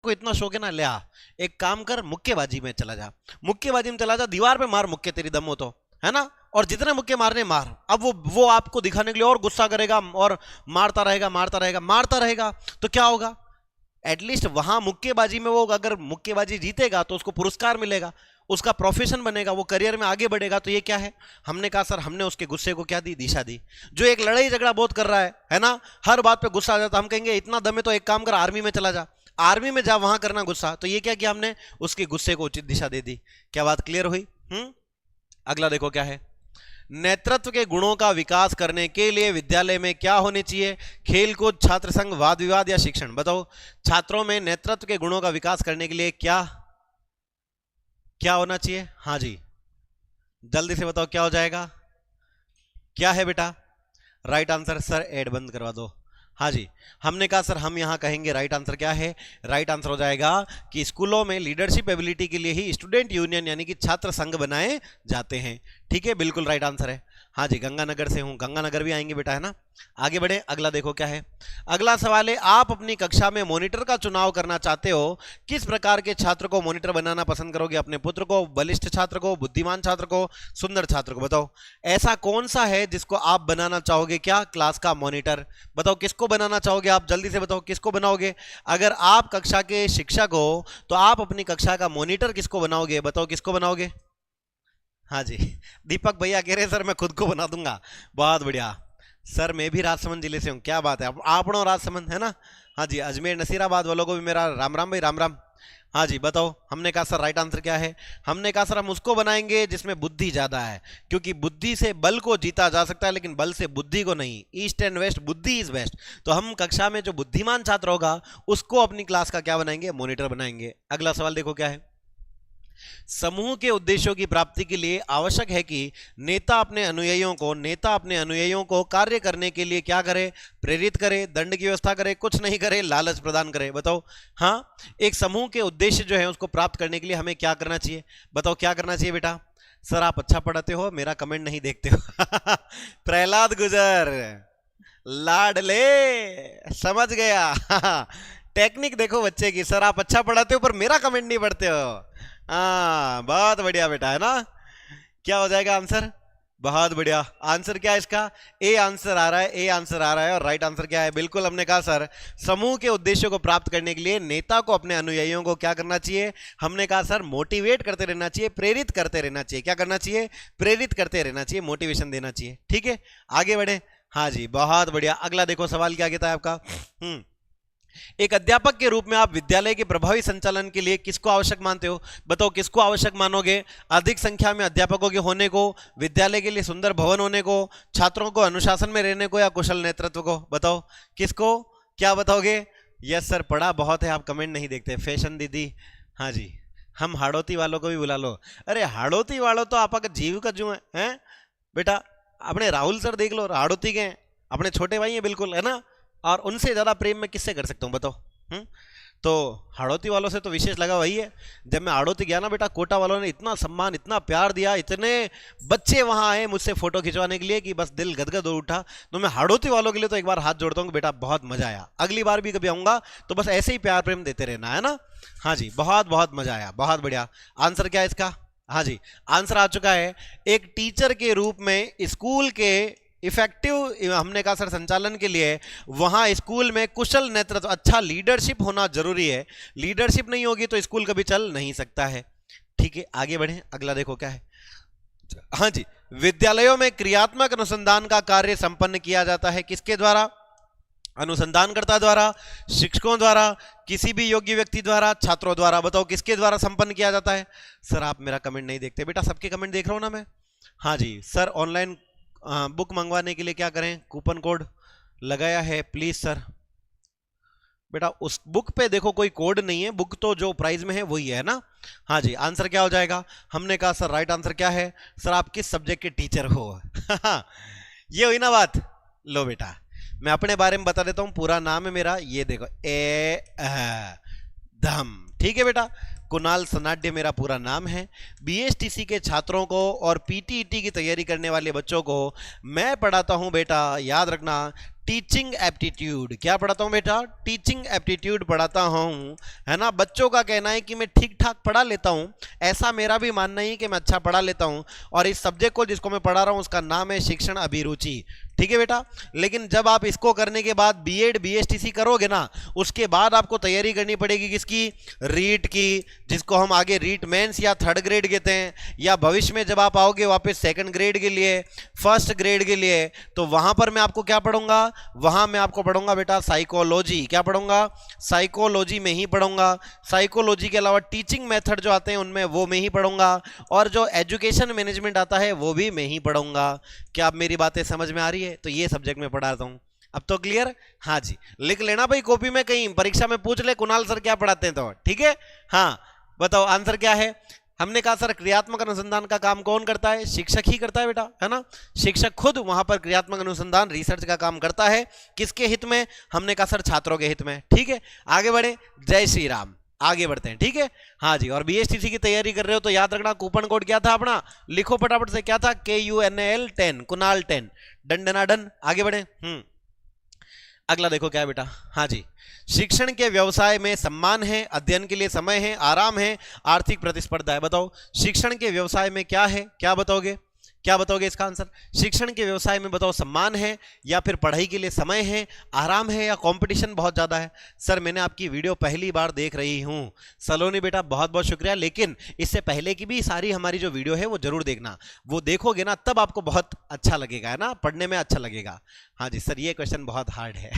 को इतना शौक है ना, ले आ एक काम कर, मुक्केबाजी में चला जा, मुक्केबाजी में चला जा, दीवार पे मार मुक्के, तेरी दम हो तो, है ना। और जितने मुक्के मारने मार। अब वो आपको दिखाने के लिए और गुस्सा करेगा और मारता रहेगा मारता रहेगा मारता रहेगा, तो क्या होगा, एटलीस्ट वहां मुक्केबाजी में वो अगर मुक्केबाजी जीतेगा तो उसको पुरस्कार मिलेगा, उसका प्रोफेशन बनेगा, वो करियर में आगे बढ़ेगा। तो ये क्या है, हमने कहा सर हमने उसके गुस्से को क्या दी, दिशा दी। जो एक लड़ाई झगड़ा बहुत कर रहा है ना, हर बात पे गुस्सा आ जाता, हम कहेंगे इतना दम है तो एक काम कर, आर्मी में चला जा, आर्मी में जा, वहां करना गुस्सा। तो ये क्या किया हमने, उसके गुस्से को उचित दिशा दे दी। क्या बात क्लियर हुई? अगला देखो क्या है, नेतृत्व के गुणों का विकास करने के लिए विद्यालय में क्या होने चाहिए, खेलकूद, छात्र संघ, वाद विवाद या शिक्षण। बताओ, छात्रों में नेतृत्व के गुणों का विकास करने के लिए क्या क्या होना चाहिए? हाँ जी, जल्दी से बताओ क्या हो जाएगा, क्या है बेटा? राइट आंसर सर, एड बंद करवा दो। हाँ जी, हमने कहा सर हम यहां कहेंगे राइट आंसर क्या है, राइट आंसर हो जाएगा कि स्कूलों में लीडरशिप एबिलिटी के लिए ही स्टूडेंट यूनियन यानी कि छात्र संघ बनाए जाते हैं। ठीक है, बिल्कुल राइट आंसर है। हाँ जी, गंगानगर से हूं, गंगानगर भी आएंगे बेटा, है ना। आगे बढ़े, अगला देखो क्या है। अगला सवाल है, आप अपनी कक्षा में मॉनिटर का चुनाव करना चाहते हो, किस प्रकार के छात्र को मॉनिटर बनाना पसंद करोगे? अपने पुत्र को, बलिष्ठ छात्र को, बुद्धिमान छात्र को, सुंदर छात्र को? बताओ ऐसा कौन सा है जिसको आप बनाना चाहोगे, क्या क्लास का मॉनिटर? बताओ किसको बनाना चाहोगे आप, जल्दी से बताओ किसको बनाओगे? अगर आप कक्षा के शिक्षक हो तो आप अपनी कक्षा का मॉनिटर किसको बनाओगे? बताओ किसको बनाओगे? हाँ जी, दीपक भैया कह रहे सर मैं खुद को बना दूंगा। बहुत बढ़िया सर, मैं भी राजसमंद जिले से हूँ। क्या बात है, आपनो राजसमंद, है ना। हाँ जी, अजमेर नसीराबाद वालों को भी मेरा राम राम भाई, राम राम। हाँ जी, बताओ। हमने कहा सर राइट आंसर क्या है, हमने कहा सर हम उसको बनाएंगे जिसमें बुद्धि ज्यादा है, क्योंकि बुद्धि से बल को जीता जा सकता है लेकिन बल से बुद्धि को नहीं। ईस्ट एंड वेस्ट, बुद्धि इज बेस्ट। तो हम कक्षा में जो बुद्धिमान छात्र होगा उसको अपनी क्लास का क्या बनाएंगे, मॉनिटर बनाएंगे। अगला सवाल देखो क्या है, समूह के उद्देश्यों की प्राप्ति के लिए आवश्यक है कि नेता अपने अनुयायियों को कार्य करने के लिए क्या करे, प्रेरित करे, दंड की व्यवस्था करे, कुछ नहीं करे, लालच प्रदान करे। बताओ, हाँ, एक समूह के उद्देश्य जो है उसको प्राप्त करने के लिए हमें क्या करना चाहिए? बताओ क्या करना चाहिए बेटा? सर आप अच्छा पढ़ाते हो, मेरा कमेंट नहीं देखते हो। प्रहलाद गुजर, लाडले, समझ गया। टेक्निक देखो बच्चे की, सर आप अच्छा पढ़ाते हो पर मेरा कमेंट नहीं पढ़ते हो। हाँ, बहुत बढ़िया बेटा, है ना। क्या हो जाएगा आंसर? बहुत बढ़िया। आंसर क्या है इसका? ए आंसर आ रहा है, ए आंसर आ रहा है। और राइट आंसर क्या है? बिल्कुल, हमने कहा सर समूह के उद्देश्यों को प्राप्त करने के लिए नेता को अपने अनुयायियों को क्या करना चाहिए? हमने कहा सर मोटिवेट करते रहना चाहिए, प्रेरित करते रहना चाहिए। क्या करना चाहिए? प्रेरित करते रहना चाहिए, मोटिवेशन देना चाहिए। ठीक है, आगे बढ़े। हाँ जी, बहुत बढ़िया। अगला देखो सवाल क्या कहता है आपका। एक अध्यापक के रूप में आप विद्यालय के प्रभावी संचालन के लिए किसको आवश्यक मानते हो? बताओ किसको आवश्यक मानोगे? अधिक संख्या में अध्यापकों के होने को, विद्यालय के लिए सुंदर भवन होने को, छात्रों को अनुशासन में रहने को, या कुशल नेतृत्व को? बताओ किसको, क्या बताओगे? यस सर, पढ़ा बहुत है, आप कमेंट नहीं देखते। फैशन दीदी, हाँ जी, हम हाड़ौती वालों को भी बुला लो। अरे हाड़ौती वालों तो आपका जीव का जो है बेटा, अपने राहुल सर देख लो, हाड़ौती के हैं, अपने छोटे भाई हैं बिल्कुल, है ना। और उनसे ज्यादा प्रेम मैं किससे कर सकता हूँ बताओ? तो हाड़ौती वालों से तो विशेष लगा वही है। जब मैं हाड़ौती गया ना बेटा, कोटा वालों ने इतना सम्मान, इतना प्यार दिया, इतने बच्चे वहां आए मुझसे फोटो खिंचवाने के लिए कि बस दिल गदगद हो उठा। तो मैं हाड़ौती वालों के लिए तो एक बार हाथ जोड़ता हूँ कि बेटा बहुत मजा आया, अगली बार भी कभी आऊंगा तो बस ऐसे ही प्यार प्रेम देते रहना, है ना। हाँ जी, बहुत बहुत मजा आया, बहुत बढ़िया। आंसर क्या है इसका? हाँ जी, आंसर आ चुका है। एक टीचर के रूप में स्कूल के इफेक्टिव, हमने कहा सर संचालन के लिए वहां स्कूल में कुशल नेतृत्व, अच्छा लीडरशिप होना जरूरी है। लीडरशिप नहीं होगी तो स्कूल कभी चल नहीं सकता है। ठीक है, आगे बढ़े। अगला देखो क्या है। हाँ जी, विद्यालयों में क्रियात्मक अनुसंधान का कार्य संपन्न किया जाता है किसके द्वारा? अनुसंधानकर्ता द्वारा, शिक्षकों द्वारा, किसी भी योग्य व्यक्ति द्वारा, छात्रों द्वारा। बताओ किसके द्वारा संपन्न किया जाता है? सर आप मेरा कमेंट नहीं देखते बेटा, सबके कमेंट देख रहा हूं ना मैं। हाँ जी सर, ऑनलाइन बुक मंगवाने के लिए क्या करें? कूपन कोड लगाया है प्लीज सर। बेटा उस बुक पे देखो कोई कोड नहीं है, बुक तो जो प्राइस में है वही है ना। हाँ जी, आंसर क्या हो जाएगा? हमने कहा सर राइट आंसर क्या है? सर आप किस सब्जेक्ट के टीचर हो? ये हुई ना बात। लो बेटा मैं अपने बारे में बता देता हूं, पूरा नाम है मेरा, ये देखो धम। ठीक है बेटा, कुणाल सनाड्य मेरा पूरा नाम है। बीएसटीसी के छात्रों को और पीटीईटी की तैयारी करने वाले बच्चों को मैं पढ़ाता हूं बेटा, याद रखना, टीचिंग एप्टीट्यूड। क्या पढ़ाता हूं बेटा? टीचिंग एप्टीट्यूड पढ़ाता हूं, है ना। बच्चों का कहना है कि मैं ठीक ठाक पढ़ा लेता हूं, ऐसा मेरा भी मानना है कि मैं अच्छा पढ़ा लेता हूं, और इस सब्जेक्ट को जिसको मैं पढ़ा रहा हूं उसका नाम है शिक्षण अभिरुचि। ठीक है बेटा। लेकिन जब आप इसको करने के बाद बीएड बीएसटीसी करोगे ना, उसके बाद आपको तैयारी करनी पड़ेगी किसकी? रीट की, जिसको हम आगे रीट मेंस या थर्ड ग्रेड कहते हैं, या भविष्य में जब आप आओगे वापस सेकंड ग्रेड के लिए, फर्स्ट ग्रेड के लिए, तो वहां पर मैं आपको क्या पढ़ूंगा? वहां मैं आपको पढ़ूंगा बेटा साइकोलॉजी। क्या पढ़ूंगा? साइकोलॉजी में ही पढ़ूंगा। साइकोलॉजी के अलावा टीचिंग मेथड जो आते हैं उनमें वो मैं ही पढ़ूंगा, और जो एजुकेशन मैनेजमेंट आता है वो भी मैं ही पढ़ूंगा। क्या आप मेरी बातें समझ में आ रही है? तो ये सब्जेक्ट में पढ़ाता हूं। अब तो क्लियर? हाँ जी, लिख लेना भाई कॉपी में, कहीं परीक्षा में पूछ ले कुणाल सर क्या पढ़ाते हैं तो। ठीक है, हाँ बताओ आंसर क्या है? हमने कहा सर क्रियात्मक अनुसंधान का काम कौन करता है? शिक्षक ही करता है बेटा, है ना। शिक्षक खुद वहां पर क्रियात्मक अनुसंधान रिसर्च का काम करता है। किसके हित में? हमने कहा सर छात्रों के हित में। ठीक है, आगे बढ़े। जय श्री राम, आगे बढ़ते हैं। ठीक है, हाँ जी। और बीएसटीसी की तैयारी कर रहे हो तो याद रखना कूपन कोड क्या था अपना, लिखो फटाफट से। क्या था? KUNAL 10, कुणाल 10। डन डना डन, आगे बढ़े। अगला देखो क्या है बेटा। हाँ जी, शिक्षण के व्यवसाय में सम्मान है, अध्ययन के लिए समय है, आराम है, आर्थिक प्रतिस्पर्धा है। बताओ शिक्षण के व्यवसाय में क्या है? क्या बताओगे? क्या बताओगे इसका आंसर? शिक्षण के व्यवसाय में बताओ सम्मान है, या फिर पढ़ाई के लिए समय है, आराम है, या कंपटीशन बहुत ज्यादा है? सर मैंने आपकी वीडियो पहली बार देख रही हूं सलोनी बेटा, बहुत बहुत शुक्रिया। लेकिन इससे पहले की भी सारी हमारी जो वीडियो है वो जरूर देखना, वो देखोगे ना तब आपको बहुत अच्छा लगेगा, है ना, पढ़ने में अच्छा लगेगा। हाँ जी सर, ये क्वेश्चन बहुत हार्ड है।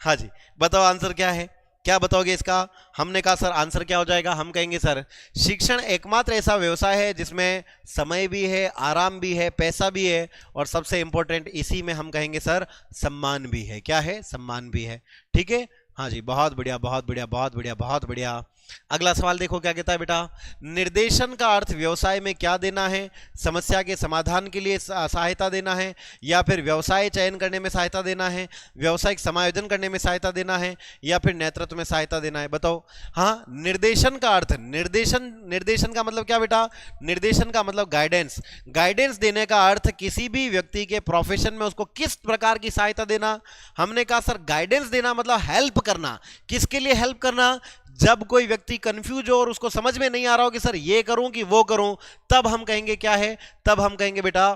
हाँ जी, बताओ आंसर क्या है? क्या बताओगे इसका? हमने कहा सर आंसर क्या हो जाएगा? हम कहेंगे सर शिक्षण एकमात्र ऐसा व्यवसाय है जिसमें समय भी है, आराम भी है, पैसा भी है, और सबसे इंपॉर्टेंट इसी में हम कहेंगे सर सम्मान भी है। क्या है? सम्मान भी है। ठीक है, हाँ जी, बहुत बढ़िया बहुत बढ़िया बहुत बढ़िया बहुत बढ़िया। अगला सवाल देखो क्या कहता है बेटा। निर्देशन का अर्थ व्यवसाय में क्या देना है? समस्या के समाधान के लिए सहायता देना है, या फिर व्यवसाय चयन करने में सहायता देना है, व्यवसायिक समायोजन करने में सहायता देना है, या फिर नेतृत्व में सहायता देना है? बताओ। हाँ, निर्देशन का अर्थ, निर्देशन का मतलब क्या बेटा? निर्देशन का मतलब गाइडेंस। गाइडेंस देने का अर्थ किसी भी व्यक्ति के प्रोफेशन में उसको किस प्रकार की सहायता देना। हमने कहा सर गाइडेंस देना मतलब हेल्प करना। किसके लिए हेल्प करना? जब कोई व्यक्ति कंफ्यूज हो और उसको समझ में नहीं आ रहा हो कि सर ये करूं कि वो करूं, तब हम कहेंगे क्या है? तब हम कहेंगे बेटा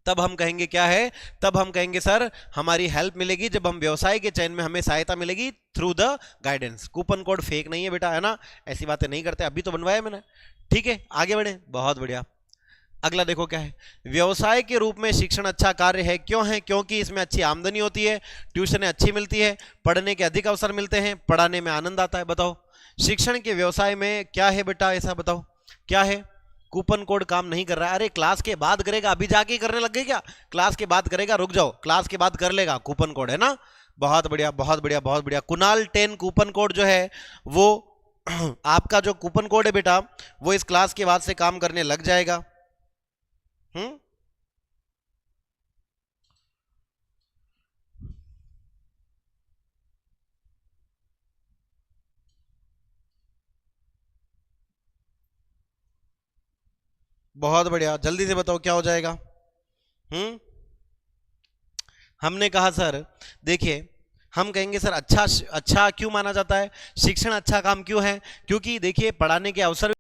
तब हम कहेंगे क्या है? तब हम कहेंगे सर हमारी हेल्प मिलेगी जब हम व्यवसाय के चयन में हमें सहायता मिलेगी through the guidance. Coupon code fake नहीं है बेटा, है ना, ऐसी बातें नहीं करते, अभी तो बनवाया मैंने। ठीक है, आगे बढ़े, बहुत बढ़िया। अगला देखो क्या है। व्यवसाय के रूप में शिक्षण अच्छा कार्य है। क्यों है? क्योंकि इसमें अच्छी आमदनी होती है, ट्यूशनें अच्छी मिलती है, पढ़ने के अधिक अवसर मिलते हैं, पढ़ाने में आनंद आता है। बताओ शिक्षण के व्यवसाय में क्या है बेटा? ऐसा बताओ क्या है? कूपन कोड काम नहीं कर रहा है। अरे क्लास के बाद करेगा, अभी जाके करने लग गए क्या? क्लास के बाद करेगा, रुक जाओ, क्लास के बाद कर लेगा। कूपन कोड है ना, बहुत बढ़िया बहुत बढ़िया बहुत बढ़िया। कुणाल 10 कूपन कोड जो है वो आपका जो कूपन कोड है बेटा वो इस क्लास के बाद से काम करने लग जाएगा। बहुत बढ़िया, जल्दी से बताओ क्या हो जाएगा। हमने कहा सर देखिए, हम कहेंगे सर अच्छा अच्छा क्यों माना जाता है? शिक्षण अच्छा काम क्यों है? क्योंकि देखिए पढ़ाने के अवसर